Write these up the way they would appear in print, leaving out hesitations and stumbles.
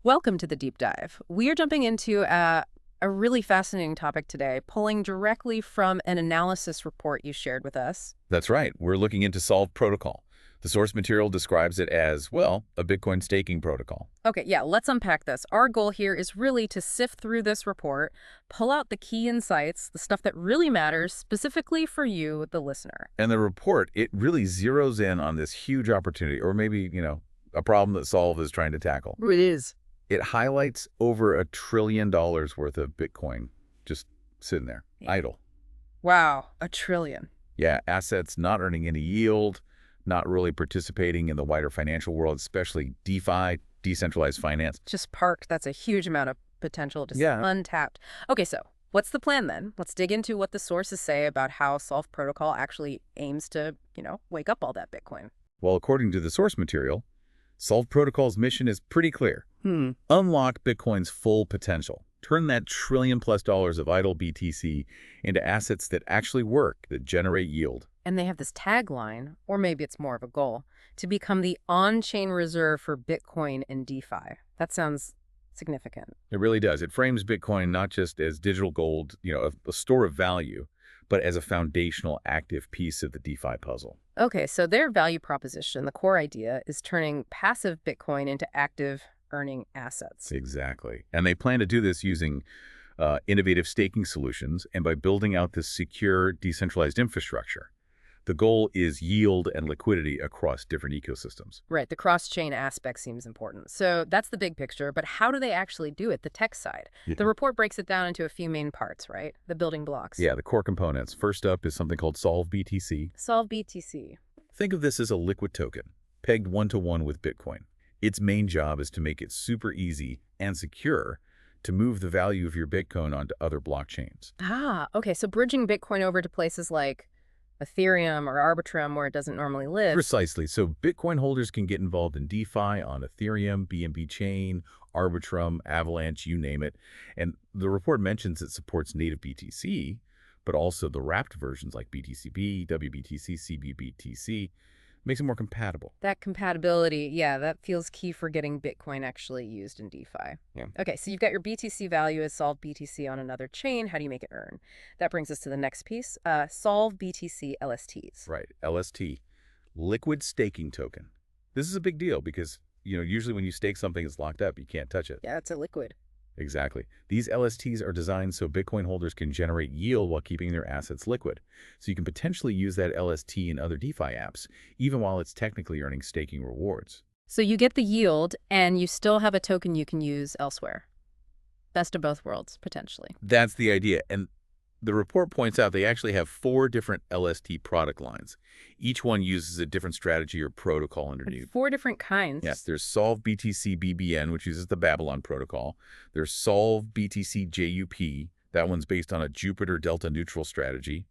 Welcome to the deep dive. We are jumping into a really fascinating topic today, pulling directly from an analysis report you shared with us. That's right. We're looking into Solv Protocol. The source material describes it as, well, a Bitcoin staking protocol. Okay, yeah, let's unpack this. Our goal here is really to sift through this report, pull out the key insights, the stuff that really matters, specifically for you, the listener. And the report, it really zeroes in on this huge opportunity, or maybe, a problem that Solv is trying to tackle. It is. It highlights over $1 trillion worth of Bitcoin just sitting there, idle. Wow, $1 trillion. Yeah, assets not earning any yield, not really participating in the wider financial world, especially DeFi, decentralized finance. Just parked. That's a huge amount of potential, just Yeah. untapped. Okay, so what's the plan then? Let's dig into what the sources say about how Solv Protocol actually aims to, wake up all that Bitcoin. Well, according to the source material, Solv Protocol's mission is pretty clear. Unlock Bitcoin's full potential. Turn that $1 trillion+ of idle BTC into assets that actually work, that generate yield. And they have this tagline, or maybe it's more of a goal, to become the on-chain reserve for Bitcoin and DeFi. That sounds significant. It really does. It frames Bitcoin not just as digital gold, a store of value, but as a foundational active piece of the DeFi puzzle. Okay, so their value proposition, the core idea, is turning passive Bitcoin into active earning assets. Exactly. And they plan to do this using innovative staking solutions and by building out this secure, decentralized infrastructure. The goal is yield and liquidity across different ecosystems. Right, the cross-chain aspect seems important. So that's the big picture, but how do they actually do it, the tech side? The report breaks it down into a few main parts, right? The building blocks. Yeah, the core components. First up is something called SolvBTC. SolvBTC. Think of this as a liquid token, pegged one-to-one with Bitcoin. Its main job is to make it super easy and secure to move the value of your Bitcoin onto other blockchains. Ah, okay, so bridging Bitcoin over to places like Ethereum or Arbitrum where it doesn't normally live. Precisely. So Bitcoin holders can get involved in DeFi on Ethereum, BNB Chain, Arbitrum, Avalanche, you name it. And the report mentions it supports native BTC, but also the wrapped versions like BTCB, WBTC, CBBTC. Makes it more compatible. That compatibility, yeah, that feels key for getting Bitcoin actually used in DeFi. Yeah. Okay, so you've got your BTC value as SolvBTC on another chain. How do you make it earn? That brings us to the next piece, SolvBTC.LSTs. Right. LST, liquid staking token. This is a big deal because, usually when you stake something, it's locked up. You can't touch it. Yeah, it's a liquid. Exactly. These LSTs are designed so Bitcoin holders can generate yield while keeping their assets liquid. So you can potentially use that LST in other DeFi apps, even while it's technically earning staking rewards. So you get the yield, and you still have a token you can use elsewhere. Best of both worlds, potentially. That's the idea. And the report points out they actually have 4 different LST product lines. Each one uses a different strategy or protocol underneath. 4 different kinds. Yes, there's Solv BTC BBN, which uses the Babylon protocol. There's Solv BTC JUP. That one's based on a Jupiter Delta neutral strategy.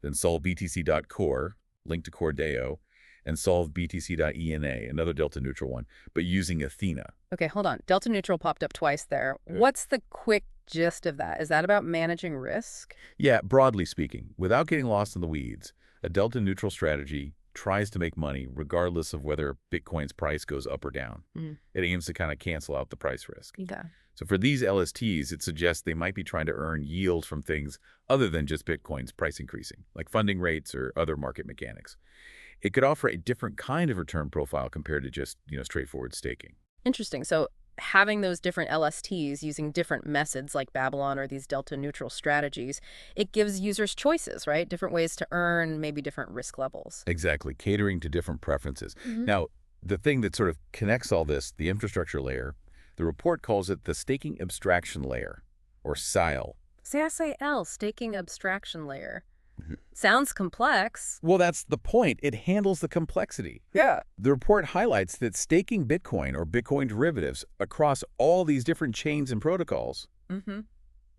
Then Solv BTC.Core, linked to Cordeo, and Solv BTC.ENA, another Delta neutral one, but using Athena. Okay, hold on. Delta neutral popped up twice there. What's the quick gist of that? Is that about managing risk? Yeah, broadly speaking, without getting lost in the weeds, a Delta neutral strategy tries to make money regardless of whether Bitcoin's price goes up or down. It aims to kind of cancel out the price risk. Okay. So for these LSTs, it suggests they might be trying to earn yield from things other than just Bitcoin's price increasing, like funding rates or other market mechanics. It could offer a different kind of return profile compared to just, straightforward staking. Interesting. So having those different LSTs using different methods like Babylon or these delta neutral strategies, it gives users choices, right? Different ways to earn, maybe different risk levels. Exactly, catering to different preferences. Now, the thing that sort of connects all this, the infrastructure layer, the report calls it the Staking Abstraction Layer, or SIL. SIL, Staking Abstraction Layer. Sounds complex. Well, that's the point. It handles the complexity. Yeah. The report highlights that staking Bitcoin or Bitcoin derivatives across all these different chains and protocols,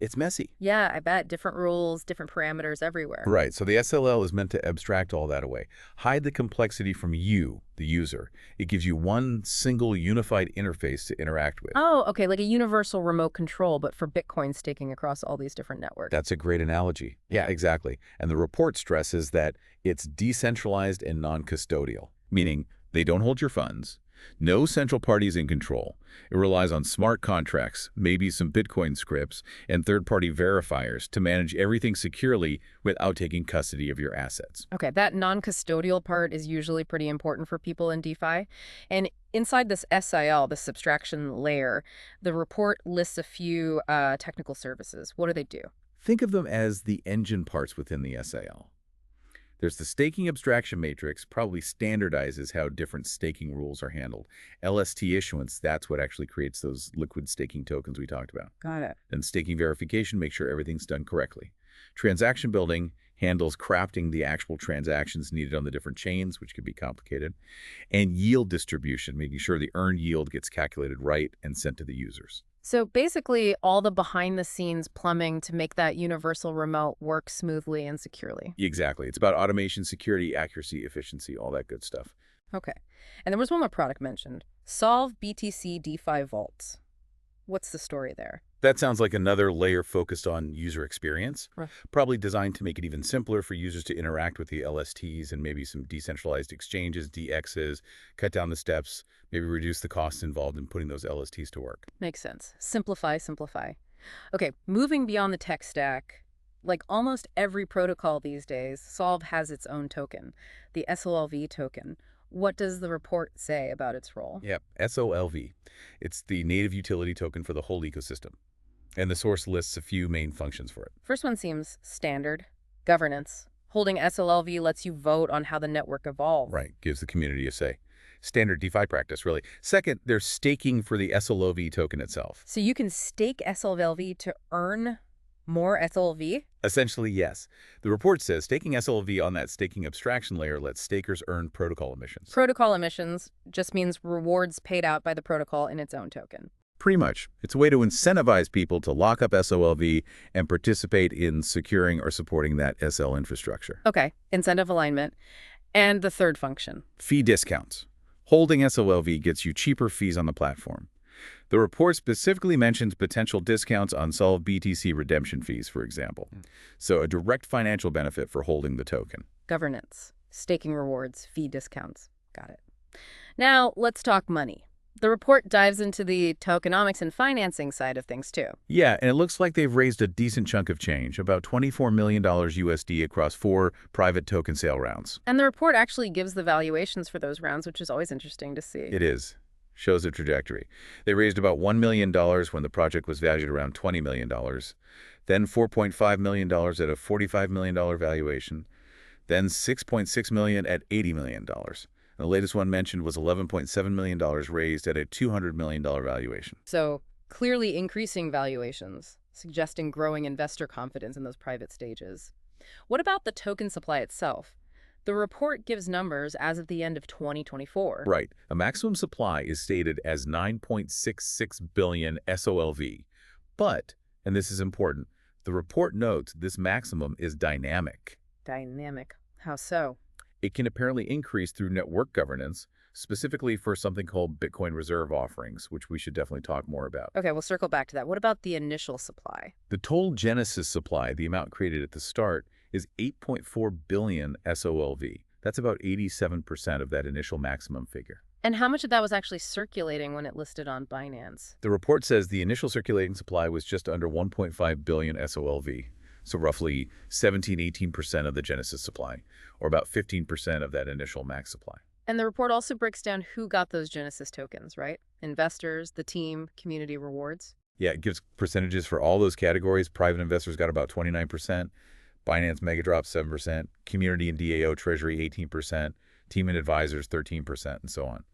it's messy. Yeah, I bet. Different rules, different parameters everywhere. Right. So the SLL is meant to abstract all that away. Hide the complexity from you, the user. It gives you one single unified interface to interact with. Oh, okay, like a universal remote control, but for Bitcoin staking across all these different networks. That's a great analogy. Yeah, exactly. And the report stresses that it's decentralized and non-custodial, meaning they don't hold your funds. No central parties in control. It relies on smart contracts, maybe some Bitcoin scripts, and third-party verifiers to manage everything securely without taking custody of your assets. Okay, that non-custodial part is usually pretty important for people in DeFi. And inside this SIL, this abstraction layer, the report lists a few technical services. What do they do? Think of them as the engine parts within the SIL. There's the staking abstraction matrix, probably standardizes how different staking rules are handled. LST issuance, that's what actually creates those liquid staking tokens we talked about. Got it. Then staking verification, make sure everything's done correctly. Transaction building handles crafting the actual transactions needed on the different chains, which can be complicated. And yield distribution, making sure the earned yield gets calculated right and sent to the users. So basically, all the behind-the-scenes plumbing to make that universal remote work smoothly and securely. Exactly. It's about automation, security, accuracy, efficiency, all that good stuff. Okay. And there was one more product mentioned. Solv BTC DeFi Vaults. What's the story there? That sounds like another layer focused on user experience, Right. probably designed to make it even simpler for users to interact with the LSTs and maybe some decentralized exchanges, DXs, cut down the steps, maybe reduce the costs involved in putting those LSTs to work. Makes sense. Simplify, simplify. Okay, moving beyond the tech stack, like almost every protocol these days, Solv has its own token, the SOLV token. What does the report say about its role? Yep, SOLV. It's the native utility token for the whole ecosystem. And the source lists a few main functions for it. First one seems standard. Governance. Holding SOLV lets you vote on how the network evolves. Right, gives the community a say. Standard DeFi practice, really. Second, there's staking for the SOLV token itself. So you can stake SOLV to earn more SOLV? Essentially, yes. The report says staking SOLV on that staking abstraction layer lets stakers earn protocol emissions. Protocol emissions just means rewards paid out by the protocol in its own token. Pretty much. It's a way to incentivize people to lock up SOLV and participate in securing or supporting that SL infrastructure. Okay, incentive alignment. And the third function. Fee discounts. Holding SOLV gets you cheaper fees on the platform. The report specifically mentions potential discounts on SolvBTC redemption fees, for example. So a direct financial benefit for holding the token. Governance, staking rewards, fee discounts. Got it. Now, let's talk money. The report dives into the tokenomics and financing side of things, too. Yeah, and it looks like they've raised a decent chunk of change, about $24 million USD across 4 private token sale rounds. And the report actually gives the valuations for those rounds, which is always interesting to see. It is. Shows a trajectory. They raised about $1 million when the project was valued around $20 million, then $4.5 million at a $45 million valuation, then $6.6 million at $80 million. The latest one mentioned was $11.7 million raised at a $200 million valuation. So clearly increasing valuations, suggesting growing investor confidence in those private stages. What about the token supply itself? The report gives numbers as of the end of 2024. Right. A maximum supply is stated as 9.66 billion SOLV. But, and this is important, the report notes this maximum is dynamic. Dynamic. How so? It can apparently increase through network governance, specifically for something called Bitcoin reserve offerings, which we should definitely talk more about. Okay, we'll circle back to that. What about the initial supply? The total Genesis supply, the amount created at the start, is 8.4 billion SOLV. That's about 87% of that initial maximum figure. And how much of that was actually circulating when it listed on Binance? The report says the initial circulating supply was just under 1.5 billion SOLV, so roughly 17–18% of the Genesis supply, or about 15% of that initial max supply. And the report also breaks down who got those Genesis tokens, right? Investors, the team, community rewards. Yeah, it gives percentages for all those categories. Private investors got about 29%, Binance Megadrop 7%, community and DAO Treasury 18%, team and advisors 13%, and so on.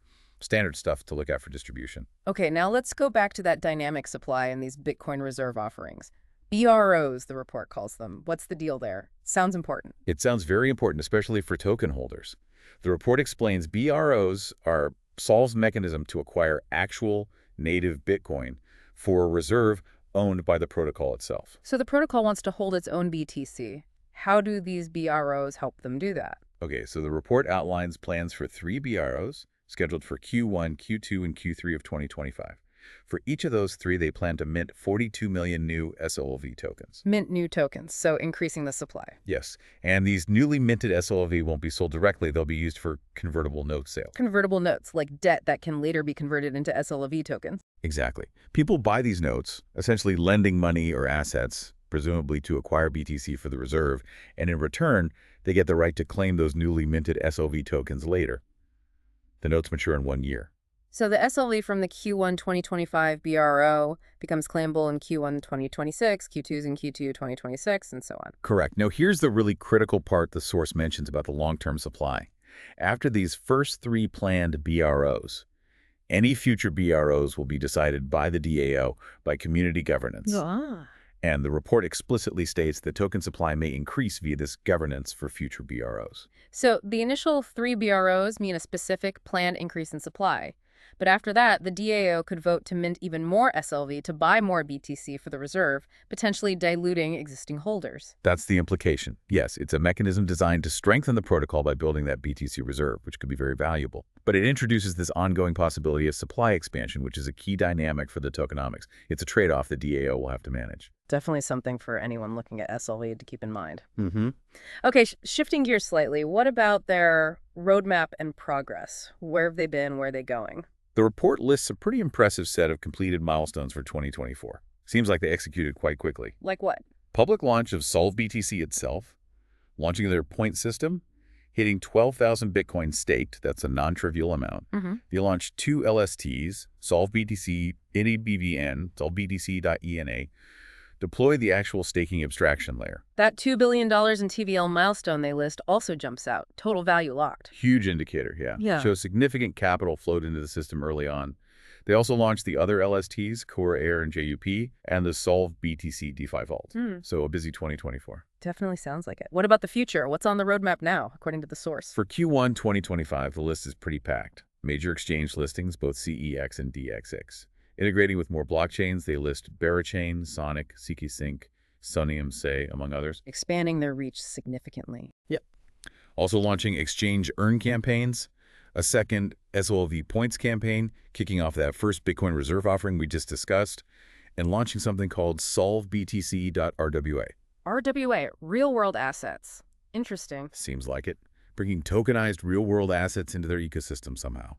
Standard stuff to look at for distribution. Okay, now let's go back to that dynamic supply and these Bitcoin reserve offerings. BROs, the report calls them. What's the deal there? Sounds important. It sounds very important, especially for token holders. The report explains BROs are Solv's mechanism to acquire actual native Bitcoin for a reserve owned by the protocol itself. So the protocol wants to hold its own BTC. How do these BROs help them do that? Okay, so the report outlines plans for 3 BROs scheduled for Q1, Q2, and Q3 of 2025. For each of those three, they plan to mint 42 million new SOLV tokens. Mint new tokens, so increasing the supply. Yes, and these newly minted SOLV won't be sold directly. They'll be used for convertible note sales. Convertible notes, like debt that can later be converted into SOLV tokens. Exactly. People buy these notes, essentially lending money or assets, presumably to acquire BTC for the reserve, and in return, they get the right to claim those newly minted SOV tokens later. The notes mature in 1 year. So the SLV from the Q1 2025 BRO becomes claimable in Q1 2026, Q2s in Q2 2026, and so on. Correct. Now, here's the really critical part the source mentions about the long-term supply. After these first three planned BROs, any future BROs will be decided by the DAO by community governance. And the report explicitly states that token supply may increase via this governance for future BROs. So the initial 3 BROs mean a specific planned increase in supply. But after that, the DAO could vote to mint even more SLV to buy more BTC for the reserve, potentially diluting existing holders. That's the implication. Yes, it's a mechanism designed to strengthen the protocol by building that BTC reserve, which could be very valuable. But it introduces this ongoing possibility of supply expansion, which is a key dynamic for the tokenomics. It's a trade-off the DAO will have to manage. Definitely something for anyone looking at SLV to keep in mind. Mm-hmm. Okay, shifting gears slightly, what about their roadmap and progress? Where have they been? Where are they going? The report lists a pretty impressive set of completed milestones for 2024. Seems like they executed quite quickly. Like what? Public launch of SolvBTC itself, launching their point system, hitting 12,000 Bitcoin staked. That's a non-trivial amount. They launched 2 LSTs, SolvBTC, NEBVN, SolvBTC.ENA, deploy the actual staking abstraction layer. That $2 billion in TVL milestone they list also jumps out. Total value locked. Huge indicator, yeah. Shows significant capital flowed into the system early on. They also launched the other LSTs, Core Air and JUP, and the SolvBTC DeFi Vault. So a busy 2024. Definitely sounds like it. What about the future? What's on the roadmap now, according to the source? For Q1 2025, the list is pretty packed. Major exchange listings, both CEX and DXX. Integrating with more blockchains, they list Berachain, Sonic, ZK-Sync, Sonium Say, among others. Expanding their reach significantly. Yep. Also launching exchange earn campaigns, a second SOLV points campaign, kicking off that first Bitcoin reserve offering we just discussed, and launching something called SolvBTC.RWA. RWA, real-world assets. Interesting. Seems like it. Bringing tokenized real-world assets into their ecosystem somehow.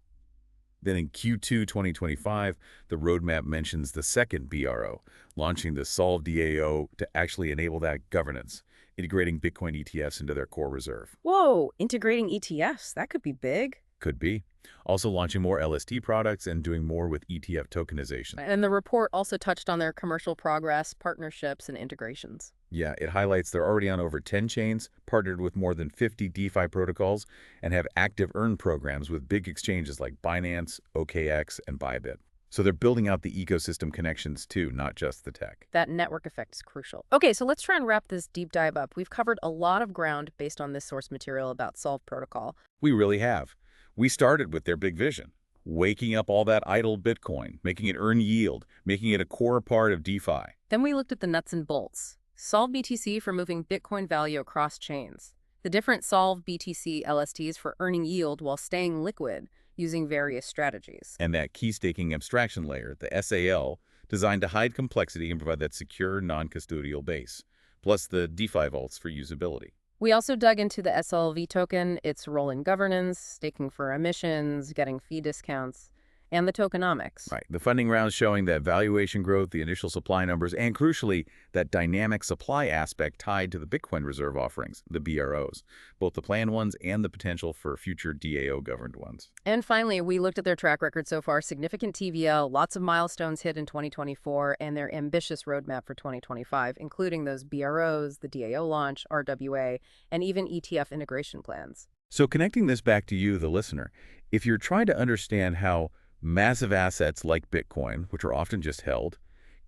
Then in Q2 2025, the roadmap mentions the second BRO, launching the Solv DAO to actually enable that governance, integrating Bitcoin ETFs into their core reserve. Whoa, integrating ETFs, that could be big. Could be. Also launching more LST products and doing more with ETF tokenization. And the report also touched on their commercial progress, partnerships, and integrations. Yeah, it highlights they're already on over 10 chains, partnered with more than 50 DeFi protocols, and have active earn programs with big exchanges like Binance, OKX, and Bybit. So they're building out the ecosystem connections too, not just the tech. That network effect is crucial. Okay, so let's try and wrap this deep dive up. We've covered a lot of ground based on this source material about Solv Protocol. We really have. We started with their big vision, waking up all that idle Bitcoin, making it earn yield, making it a core part of DeFi. Then we looked at the nuts and bolts. SolvBTC for moving Bitcoin value across chains. The different SolvBTC.LSTs for earning yield while staying liquid using various strategies. And that key staking abstraction layer, the SAL, designed to hide complexity and provide that secure, non-custodial base, plus the DeFi vaults for usability. We also dug into the SLV token, its role in governance, staking for emissions, getting fee discounts, and the tokenomics. Right. The funding rounds showing that valuation growth, the initial supply numbers, and crucially, that dynamic supply aspect tied to the Bitcoin reserve offerings, the BROs, both the planned ones and the potential for future DAO-governed ones. And finally, we looked at their track record so far, significant TVL, lots of milestones hit in 2024, and their ambitious roadmap for 2025, including those BROs, the DAO launch, RWA, and even ETF integration plans. So connecting this back to you, the listener, if you're trying to understand how massive assets like Bitcoin, which are often just held,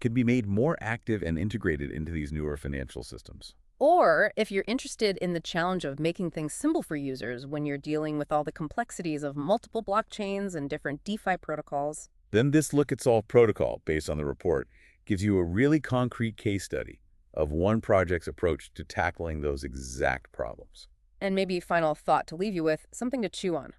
can be made more active and integrated into these newer financial systems. Or if you're interested in the challenge of making things simple for users when you're dealing with all the complexities of multiple blockchains and different DeFi protocols. Then this look at Solv Protocol, based on the report, gives you a really concrete case study of one project's approach to tackling those exact problems. And maybe final thought to leave you with, something to chew on.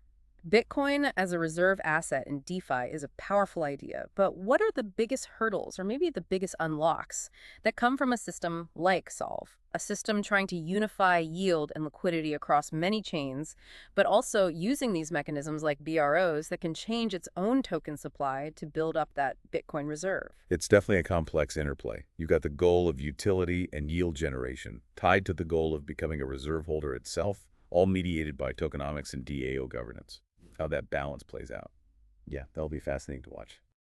Bitcoin as a reserve asset in DeFi is a powerful idea, but what are the biggest hurdles or maybe the biggest unlocks that come from a system like Solv? A system trying to unify yield and liquidity across many chains, but also using these mechanisms like BROs that can change its own token supply to build up that Bitcoin reserve. It's definitely a complex interplay. You've got the goal of utility and yield generation, tied to the goal of becoming a reserve holder itself, all mediated by tokenomics and DAO governance. How that balance plays out. Yeah, that'll be fascinating to watch.